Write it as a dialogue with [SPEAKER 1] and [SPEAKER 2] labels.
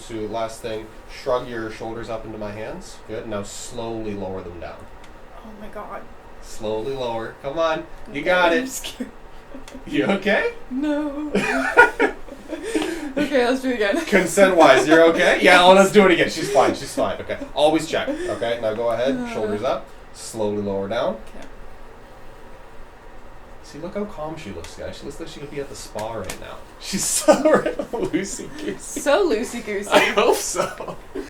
[SPEAKER 1] to, last thing, shrug your shoulders up into my hands. Good. Now slowly lower them down.
[SPEAKER 2] Oh my god.
[SPEAKER 1] Slowly lower. Come on. You got
[SPEAKER 2] I'm
[SPEAKER 1] it.
[SPEAKER 2] scared.
[SPEAKER 1] You okay?
[SPEAKER 2] No. Okay, let's do it again.
[SPEAKER 1] Consent-wise, you're okay? Yeah, let's do it again. She's fine. She's fine. Okay. Always check. Okay. Now go ahead. Shoulders up. Slowly lower down.
[SPEAKER 2] Okay.
[SPEAKER 1] See, look how calm she looks, guys. She looks like she could be at the spa right now. She's so loosey-goosey.
[SPEAKER 2] So loosey-goosey.
[SPEAKER 1] I hope so.